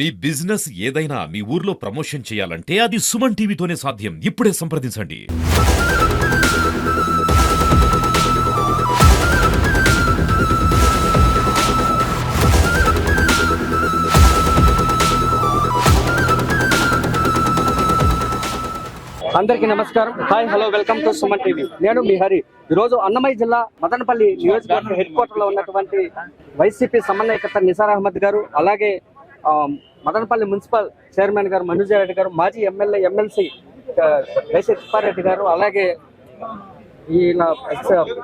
మీ business ఏదైనా మీ ఊర్లో promotion చేయాలంటే అది సుమన్ టీవీతోనే సాధ్యం. ఇప్పుడే సంప్రదించండి. అందరికీ నమస్కారం. Hi, hello, welcome to Suman TV. నేను మీ హరి. ఈరోజు అన్నమయ్య జిల్లా మదనపల్లి నియోజకవర్గ హెడ్ క్వార్టర్ లో ఉన్నటువంటి వైసీపీ సమన్వయకర్త నిసార్ అహ్మద్ గారు, అలాగే మదనపల్లి మున్సిపల్ చైర్మన్ గారు మనుజారెడ్డి గారు, మాజీ ఎమ్మెల్యే ఎమ్మెల్సీ వైసీ తిప్పారెడ్డి గారు, అలాగే ఈ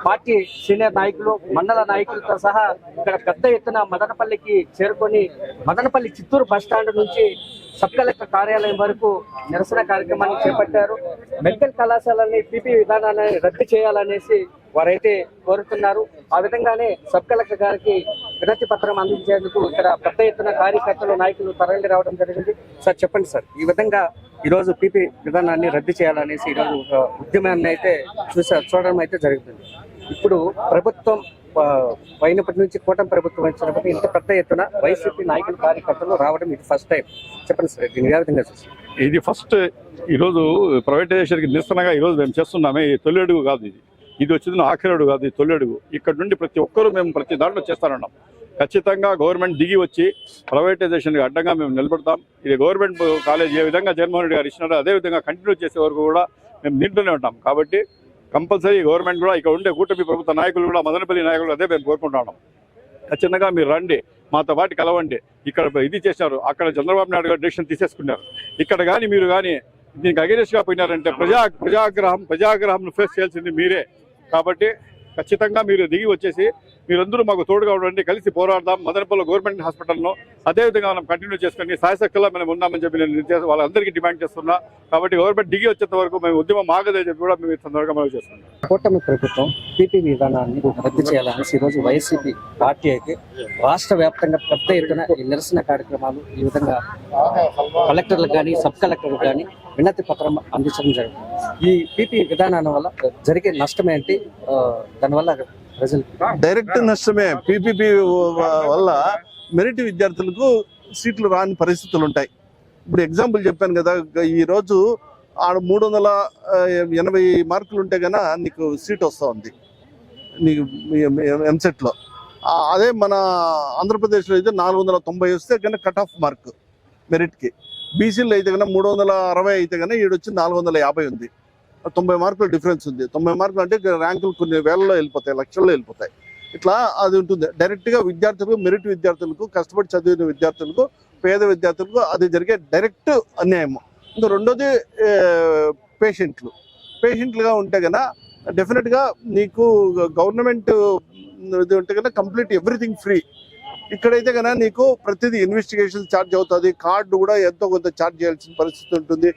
పార్టీ సీనియర్ నాయకులు, మండల నాయకులతో సహా ఇక్కడ పెద్ద ఎత్తున మదనపల్లికి చేరుకొని మదనపల్లి చిత్తూరు బస్టాండ్ నుంచి సబ్ కలెక్టర్ కార్యాలయం వరకు నిరసన కార్యక్రమాన్ని చేపట్టారు. మెడికల్ కళాశాలని పీపీ విధానాన్ని రద్దు చేయాలనేసి వారైతే కోరుతున్నారు. ఆ విధంగానే సబ్ కలెక్టర్ గారికి వినతి పత్రం అందించేందుకు ఇక్కడ పెద్ద ఎత్తున కార్యకర్తలు, నాయకులు తరలి రావడం జరిగింది. సార్ చెప్పండి సార్, ఈ విధంగా ఈరోజు పీపీ విధానాన్ని రద్దు చేయాలనేసి ఈరోజు ఉద్యమాన్ని అయితే చూడడం అయితే జరుగుతుంది. ఇప్పుడు ప్రభుత్వం అయినప్పటి నుంచి కూటమి ప్రభుత్వం వచ్చినప్పటి ఇంత పెద్ద ఎత్తున వైసీపీ నాయకులు, కార్యకర్తలు రావడం ఇది ఫస్ట్ టైం. చెప్పండి సార్, దీన్ని ఏ విధంగా చూస్తారు? ఇది ఫస్ట్ ఈరోజు ప్రైవేటైజేషన్కి నిరసనగా ఈరోజు మేము చేస్తున్నామే. ఈ తొలి అడుగు కాదు, ఇది వచ్చింది ఆఖరి అడుగు కాదు, ఈ తొలి అడుగు. ఇక్కడ నుండి ప్రతి ఒక్కరూ మేము ప్రతి దాంట్లో చేస్తానున్నాం. ఖచ్చితంగా గవర్నమెంట్ దిగి వచ్చి ప్రైవేటైజేషన్కి అడ్డంగా మేము నిలబడతాం. ఇది గవర్నమెంట్ కాలేజ్ ఏ విధంగా జగన్మోహన్ రెడ్డి గారు ఇచ్చినారో అదే విధంగా కంటిన్యూ చేసే వరకు కూడా మేము దీంట్లోనే ఉంటాం. కాబట్టి కంపల్సరీ గవర్నమెంట్ కూడా ఇక్కడ ఉండే కూటమి ప్రభుత్వ నాయకులు కూడా, మదనపల్లి నాయకులు అదే మేము కోరుకుంటున్నాం. ఖచ్చితంగా మీరు రండి, మాతో పాటు కలవండి. ఇక్కడ ఇది చేశారు, అక్కడ చంద్రబాబు నాయుడు గారు డెసిషన్ తీసేసుకున్నారు. ఇక్కడ కానీ మీరు కానీ దీనికి అగెనిస్ట్గా పోయినారంటే ప్రజాగ్రహంను ఫేస్ చేయాల్సింది మీరే. కాబట్టి ఖచ్చితంగా మీరు దిగి వచ్చేసి మీరందరూ మాకు తోడుగా ఉండండి, కలిసి పోరాడదాం. మదనపల్లి గవర్నమెంట్ హాస్పిటల్ను అదేవిధంగా మనం కంటిన్యూ చేసుకుని సాయశక్తిలో మనం ఉన్నామని చెప్పి నేను వాళ్ళందరికీ డిమాండ్ చేస్తున్నా. కాబట్టి గవర్నమెంట్ దిగి వచ్చేంత వరకు మేము ఉద్యమం ఆగదని చెప్పి కూడా మేము తొందరగా మనం చేస్తున్నాం. కూటమి ప్రభుత్వం పీపీ విధానాన్ని రద్దు చేయాలనేసి ఈరోజు వైసీపీ పార్టీ అయితే రాష్ట్ర వ్యాప్తంగా పెద్ద ఎత్తున ఈ నిరసన కార్యక్రమాలు, ఈ విధంగా కలెక్టర్లకు కానీ సబ్ కలెక్టర్లకు కానీ వినతి పత్రం అందించడం జరుగుతుంది. ఈ పీపీ విధానం వల్ల జరిగే నష్టం ఏంటి? దానివల్ల ప్రజలు డైరెక్ట్ నష్టమే. పీపీపీ వల్ల మెరిట్ విద్యార్థులకు సీట్లు రాని పరిస్థితులు ఉంటాయి. ఇప్పుడు ఎగ్జాంపుల్ చెప్పాను కదా, ఈరోజు 380 మార్కులు ఉంటే కన్నా నీకు సీట్ వస్తూ ఉంది నీకు ఎంసెట్లో. అదే మన ఆంధ్రప్రదేశ్లో అయితే 490 వస్తే కన్నా కట్ ఆఫ్ మార్క్ మెరిట్కి. బీసీలో అయితే కన్నా 360 అయితే కన్నా ఈడొచ్చి 450 ఉంది. 90 మార్కుల డిఫరెన్స్ ఉంది. 90 మార్కులు అంటే ర్యాంకులు కొన్ని వేలలో వెళ్ళిపోతాయి, లక్షల్లో వెళ్ళిపోతాయి. ఇట్లా అది ఉంటుంది. డైరెక్ట్గా విద్యార్థులకు, మెరిట్ విద్యార్థులకు, కష్టపడి చదివిన విద్యార్థులకు, పేద విద్యార్థులకు అది జరిగే డైరెక్ట్ అన్యాయము. ఇంకా రెండోది పేషెంట్లుగా ఉంటే కన్నా డెఫినెట్గా నీకు గవర్నమెంట్ ఇది ఉంటే కన్నా కంప్లీట్ ఎవ్రీథింగ్ ఫ్రీ. ఇక్కడైతే కన్నా నీకు ప్రతిదీ ఇన్వెస్టిగేషన్ ఛార్జ్ అవుతుంది, కార్డు కూడా ఎంతో కొంత ఛార్జ్ చేయాల్సిన పరిస్థితి ఉంటుంది,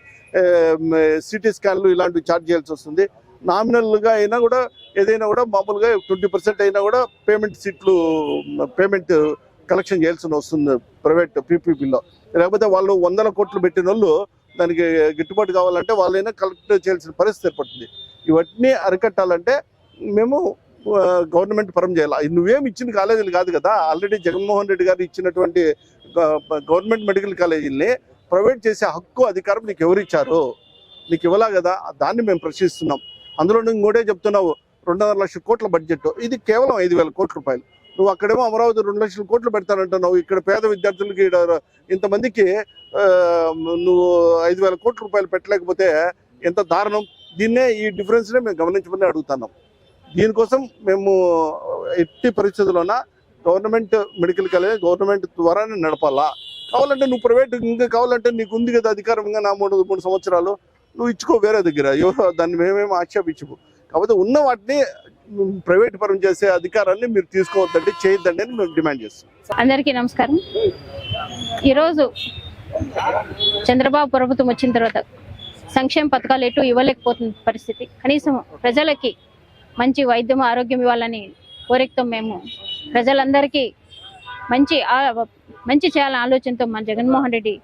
సిటీ స్కాన్లు ఇలాంటివి ఛార్జ్ చేయాల్సి వస్తుంది. నామినల్గా అయినా కూడా ఏదైనా కూడా మామూలుగా 20% అయినా కూడా పేమెంట్ కలెక్షన్ చేయాల్సి వస్తుంది ప్రైవేట్ పీపీపీలో. లేకపోతే వాళ్ళు 100 కోట్లు పెట్టిన వాళ్ళు దానికి గిట్టుబాటు కావాలంటే వాళ్ళైనా కలెక్ట్ చేయాల్సిన పరిస్థితి ఏర్పడుతుంది. ఇవన్నీ అరికట్టాలంటే మేము గవర్నమెంట్ పరం చేయాలి. నువ్వేం ఇచ్చిన కాలేజీలు కాదు కదా, ఆల్రెడీ జగన్మోహన్ రెడ్డి గారు ఇచ్చినటువంటి గవర్నమెంట్ మెడికల్ కాలేజీల్ని ప్రైవేట్ చేసే హక్కు, అధికారం నీకు ఎవరు ఇచ్చారు? నీకు ఇవ్వలా కదా, దాన్ని మేము ప్రశ్నిస్తున్నాం. అందులో నువ్వు ఇంకోటే చెప్తున్నావు, 2.5 లక్షల కోట్ల బడ్జెట్, ఇది కేవలం 5,000 కోట్ల రూపాయలు. నువ్వు అక్కడేమో అమరావతి 2 లక్షల కోట్లు పెడతానంటున్నావు. ఇక్కడ పేద విద్యార్థులకి ఇంతమందికి నువ్వు 5,000 కోట్ల రూపాయలు పెట్టలేకపోతే ఎంత దారుణం. ఈ డిఫరెన్స్నే మేము గమనించమని అడుగుతున్నాం. దీనికోసం మేము ఎట్టి పరిస్థితుల్లోన గవర్నమెంట్ మెడికల్ కాలేజ్ గవర్నమెంట్ ద్వారానే నడపాలా. కావాలంటే నువ్వు ప్రైవేట్ ఇంకా కావాలంటే నీకు ఉంది కదా అధికారం, ఇంకా నా 3 సంవత్సరాలు నువ్వు ఇచ్చుకో వేరే దగ్గర, ఎవరో దాన్ని మేమేమో ఆక్షేపించము. కాకపోతే ఉన్న వాటిని ప్రైవేట్ పరం చేసే అధికారాన్ని మీరు తీసుకోవద్దండి, చేయొద్దండి అని మేము డిమాండ్ చేస్తాం. అందరికీ నమస్కారం. ఈరోజు చంద్రబాబు ప్రభుత్వం వచ్చిన తర్వాత సంక్షేమ పథకాలు ఎటు ఇవ్వలేకపోతున్న పరిస్థితి. కనీసం ప్రజలకి మంచి వైద్యం, ఆరోగ్యం ఇవ్వాలని కోరికతో మేము ప్రజలందరికీ మంచి చేయాలనే ఆలోచనతో మన జగన్మోహన్ రెడ్డి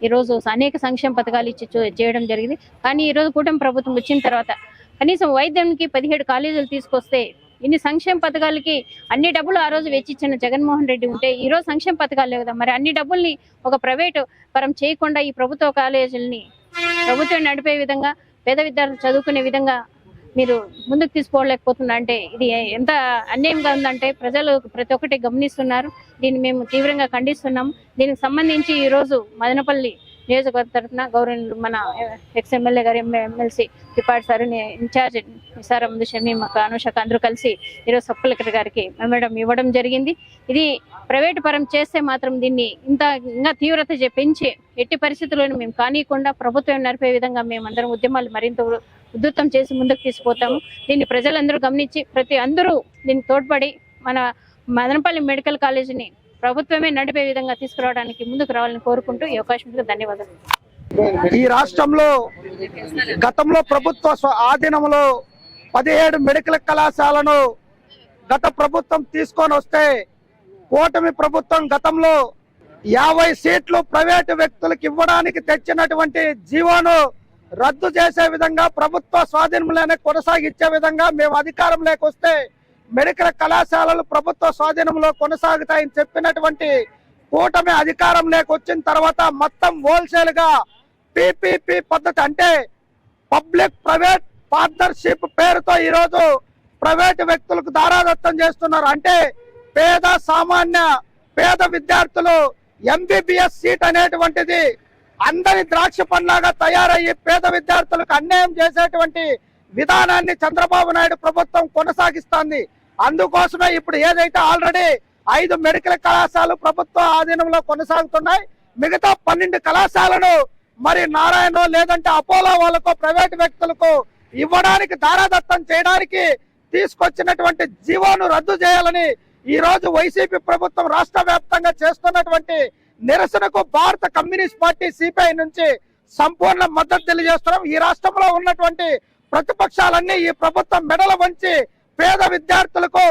ఈరోజు అనేక సంక్షేమ పథకాలు ఇచ్చి చేయడం జరిగింది. కానీ ఈరోజు కూటమి ప్రభుత్వం వచ్చిన తర్వాత కనీసం వైద్యానికి 17 కాలేజీలు తీసుకొస్తే ఇన్ని సంక్షేమ పథకాలకి అన్ని డబ్బులు ఆ రోజు వెచ్చిచ్చిన జగన్మోహన్ రెడ్డి ఉంటే ఈ రోజు సంక్షేమ పథకాలు లేవు కదా, మరి అన్ని డబ్బుల్ని ఒక ప్రైవేటు పరం చేయకుండా ఈ ప్రభుత్వ కాలేజీలని ప్రభుత్వం నడిపే విధంగా పేద విద్యార్థులు చదువుకునే విధంగా మీరు ముందుకు తీసుకోలేకపోతున్నా అంటే ఇది ఎంత అన్యాయంగా ఉందంటే ప్రజలు ప్రతి ఒక్కటి గమనిస్తున్నారు. దీన్ని మేము తీవ్రంగా ఖండిస్తున్నాం. దీనికి సంబంధించి ఈ రోజు మదనపల్లి నియోజకవర్గ తరఫున గౌరవ మన ఎక్స్ ఎమ్మెల్యే గారు MLC Tripathi sir in charge Nisar Ahmed Shamim అనుషక అందరూ కలిసి ఈరోజు సబ్ కలెక్టర్ గారికి మెమోరాండం ఇవ్వడం జరిగింది. ఇది ప్రైవేటు పరం చేస్తే మాత్రం దీన్ని ఇంకా తీవ్రత పెంచి ఎట్టి పరిస్థితుల్లోనూ మేము కానీయకుండా ప్రభుత్వం నడిపే విధంగా మేమందరం ఉద్యమాలు మరింత ఉధృతం చేసి ముందుకు తీసుకుపోతాము. దీన్ని ప్రజలందరూ గమనించి అందరూ దీన్ని తోడ్పడి మన మదనపల్లి మెడికల్ కాలేజీని ప్రభుత్వమే నడిపే విధంగా తీసుకురావడానికి ముందుకు రావాలని కోరుకుంటూ ఈ అవకాశం ధన్యవాదాలు. ఈ రాష్ట్రంలో గతంలో ప్రభుత్వ ఆధీనంలో 17 మెడికల్ కళాశాలను గత ప్రభుత్వం తీసుకొని వస్తే కూటమి ప్రభుత్వం గతంలో 50 సీట్లు ప్రైవేటు వ్యక్తులకు ఇవ్వడానికి తెచ్చినటువంటి జీవోను రద్దు చేసే విధంగా ప్రభుత్వ స్వాధీనంలోనే కొనసాగించే విధంగా మేము అధికారంలోకి వస్తే మెడికల్ కళాశాలలు ప్రభుత్వ స్వాధీనంలో కొనసాగుతాయని చెప్పినటువంటి కూటమి అధికారంలోకి వచ్చిన తర్వాత మొత్తం హోల్సేల్ గా పిపిపి పద్ధతి అంటే పబ్లిక్ ప్రైవేట్ పార్ట్నర్షిప్ పేరుతో ఈరోజు ప్రైవేటు వ్యక్తులకు దారాదత్తం చేస్తున్నారు. అంటే పేద విద్యార్థులు ఎంబీబీఎస్ సీట్ అనేటువంటిది అందరి ద్రాక్ష పండ్లాగా తయారయ్యి పేద విద్యార్థులకు అన్యాయం చేసేటువంటి విధానాన్ని చంద్రబాబు నాయుడు ప్రభుత్వం కొనసాగిస్తోంది. అందుకోసమే ఇప్పుడు ఏదైతే ఆల్రెడీ 5 మెడికల్ కళాశాలలు ప్రభుత్వ ఆధీనంలో కొనసాగుతున్నాయి, మిగతా 12 కళాశాలను మరి నారాయణ లేదంటే అపోలో వాళ్ళకు ప్రైవేటు వ్యక్తులకు ఇవ్వడానికి దారాదత్తం చేయడానికి తీసుకొచ్చినటువంటి జీవోను రద్దు చేయాలని ఈ రోజు వైసీపీ ప్రభుత్వం రాష్ట్ర వ్యాప్తంగా చేస్తున్నటువంటి నిరసనకు భారత కమ్యూనిస్ట్ పార్టీ సిపిఐ నుంచి సంపూర్ణ మద్దతు తెలియజేస్తున్నాం. ఈ రాష్ట్రంలో ఉన్నటువంటి ప్రతిపక్షాలన్నీ ఈ ప్రభుత్వం మెడల వంచి పేద విద్యార్థులకు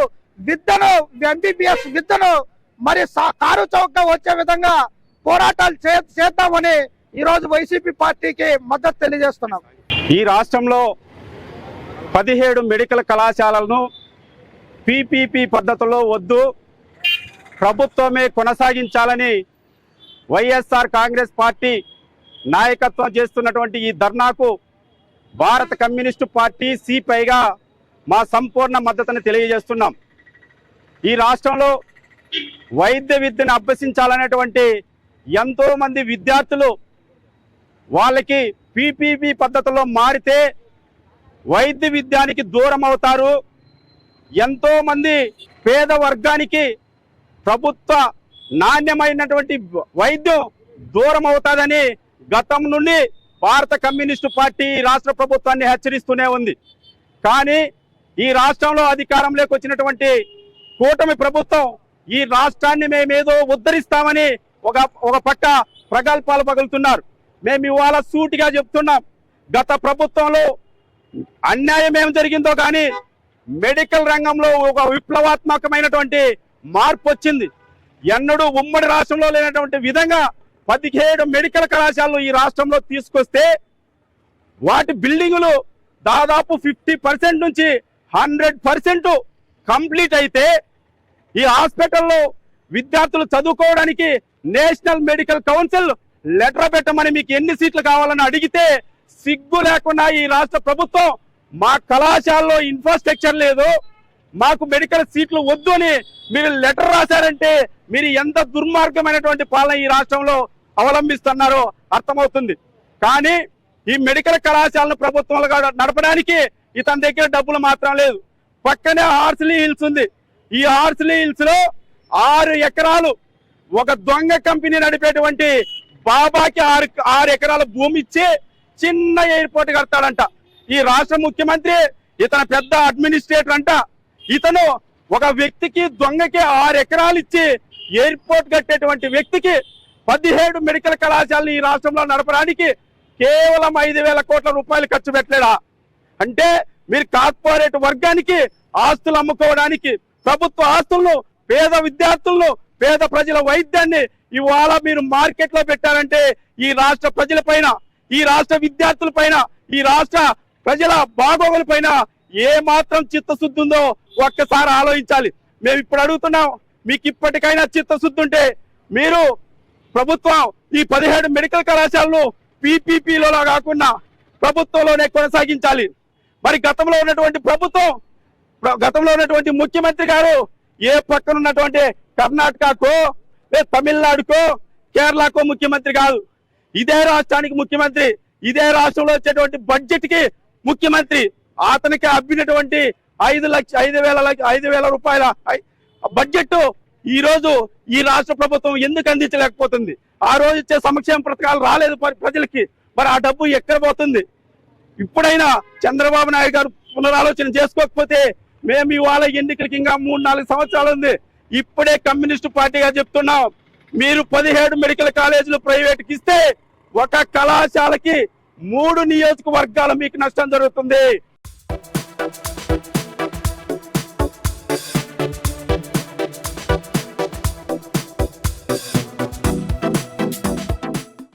విద్యను ఎంబీబీఎస్ విద్యను మరి కారు చౌకగా వచ్చే విధంగా పోరాటాలు చేద్దామని ఈ రోజు వైసీపీ పార్టీకి మద్దతు తెలియజేస్తున్నాం. ఈ రాష్ట్రంలో 17 మెడికల్ కళాశాలలను పీపీపీ పద్ధతిలో వద్దు, ప్రభుత్వమే కొనసాగించాలని వైఎస్ఆర్ కాంగ్రెస్ పార్టీ నాయకత్వం చేస్తున్నటువంటి ఈ ధర్నాకు భారత కమ్యూనిస్టు పార్టీ సిపిఐగా మా సంపూర్ణ మద్దతును తెలియజేస్తున్నాం. ఈ రాష్ట్రంలో వైద్య విద్యను అభ్యసించాలనేటువంటి ఎంతో మంది విద్యార్థులు వాళ్ళకి పీపీపీ పద్ధతిలో మారితే వైద్య విద్యానికి దూరం అవుతారు. ఎంతో మంది పేద వర్గానికి ప్రభుత్వ నాణ్యమైనటువంటి వైద్యం దూరం అవుతాదని గతం నుండి భారత కమ్యూనిస్టు పార్టీ రాష్ట్ర ప్రభుత్వాన్ని హెచ్చరిస్తూనే ఉంది. కానీ ఈ రాష్ట్రంలో అధికారంలోకి వచ్చినటువంటి కూటమి ప్రభుత్వం ఈ రాష్ట్రాన్ని మేమేదో ఉద్ధరిస్తామని ఒక పక్క ప్రగల్భాలు పగులుతున్నారు. మేము ఇవాళ సూటిగా చెప్తున్నాం, గత ప్రభుత్వంలో అన్యాయం ఏం జరిగిందో కానీ మెడికల్ రంగంలో ఒక విప్లవాత్మకమైనటువంటి మార్పు వచ్చింది. ఎన్నడూ ఉమ్మడి రాష్ట్రంలో లేనటువంటి విధంగా 17 మెడికల్ కళాశాలలు ఈ రాష్ట్రంలో తీసుకొస్తే వాటి బిల్డింగులు దాదాపు 50% నుంచి 100% కంప్లీట్ అయితే ఈ హాస్పిటల్లో విద్యార్థులు చదువుకోవడానికి నేషనల్ మెడికల్ కౌన్సిల్ లెటర్ పెట్టమని మీకు ఎన్ని సీట్లు కావాలని అడిగితే సిగ్గు లేకుండా ఈ రాష్ట్ర ప్రభుత్వం మా కళాశాలలో ఇన్ఫ్రాస్ట్రక్చర్ లేదు, మాకు మెడికల్ సీట్లు వద్దు అని మీరు లెటర్ రాశారంటే మీరు ఎంత దుర్మార్గమైనటువంటి పాలన ఈ రాష్ట్రంలో అవలంబిస్తున్నారో అర్థమవుతుంది. కానీ ఈ మెడికల్ కళాశాలను ప్రభుత్వాలుగా నడపడానికి ఇతని దగ్గర డబ్బులు మాత్రం లేదు. పక్కనే హార్స్లీ హిల్స్ ఉంది. ఈ హార్స్లీ హిల్స్ లో 6 ఎకరాలు ఒక దొంగ కంపెనీ నడిపేటువంటి బాబాకి 6 ఎకరాల భూమి ఇచ్చి చిన్న ఎయిర్పోర్ట్ కడతాడంట. ఈ రాష్ట్ర ముఖ్యమంత్రి ఇతను పెద్ద అడ్మినిస్ట్రేటర్ అంట. ఇతను ఒక వ్యక్తికి దొంగకి 6 ఎకరాలు ఇచ్చి ఎయిర్పోర్ట్ కట్టేటువంటి వ్యక్తికి 17 మెడికల్ కళాశాలను ఈ రాష్ట్రంలో నడపడానికి కేవలం 5,000 కోట్ల రూపాయలు ఖర్చు పెట్టలేడా? అంటే మీరు కార్పొరేట్ వర్గానికి ఆస్తులు అమ్ముకోవడానికి ప్రభుత్వ ఆస్తులను, పేద విద్యార్థులను, పేద ప్రజల వైద్యాన్ని ఇవాళ మీరు మార్కెట్ లో పెట్టారంటే ఈ రాష్ట్ర ప్రజల పైన, ఈ రాష్ట్ర విద్యార్థుల పైన, ఈ రాష్ట్ర ప్రజల బాగోగుల పైన ఏ మాత్రం చిత్తశుద్ధి ఉందో ఒక్కసారి ఆలోచించాలి. మేము ఇప్పుడు అడుగుతున్నాం, మీకు ఇప్పటికైనా చిత్తశుద్ధి ఉంటే మీరు ప్రభుత్వం ఈ 17 మెడికల్ కళాశాలను పీపీపీలో కాకుండా ప్రభుత్వంలోనే కొనసాగించాలి. మరి గతంలో ఉన్నటువంటి ముఖ్యమంత్రి గారు ఏ పక్కన ఉన్నటువంటి కర్ణాటకకో తమిళనాడుకో కేరళకో ముఖ్యమంత్రి కాదు, ఇదే రాష్ట్రానికి ముఖ్యమంత్రి, ఇదే రాష్ట్రంలో వచ్చేటువంటి బడ్జెట్ కి ముఖ్యమంత్రి. అతనికి అబ్బినటువంటి 5,000 రూపాయల బడ్జెట్ ఈ రోజు ఈ రాష్ట్ర ప్రభుత్వం ఎందుకు అందించలేకపోతుంది? ఆ రోజు ఇచ్చే సంక్షేమ పథకాలు రాలేదు ప్రజలకి, మరి ఆ డబ్బు ఎక్కడ పోతుంది? ఇప్పుడైనా చంద్రబాబు నాయుడు గారు పునరాలోచన చేసుకోకపోతే మేము ఇవాళ ఎన్నికలకి ఇంకా 3-4 సంవత్సరాలు ఉంది. ఇప్పుడే కమ్యూనిస్టు పార్టీగా చెప్తున్నాం, మీరు 17 మెడికల్ కాలేజీలు ప్రైవేట్కి ఇస్తే ఒక కళాశాలకి 3 నియోజకవర్గాల మీకు నష్టం జరుగుతుంది.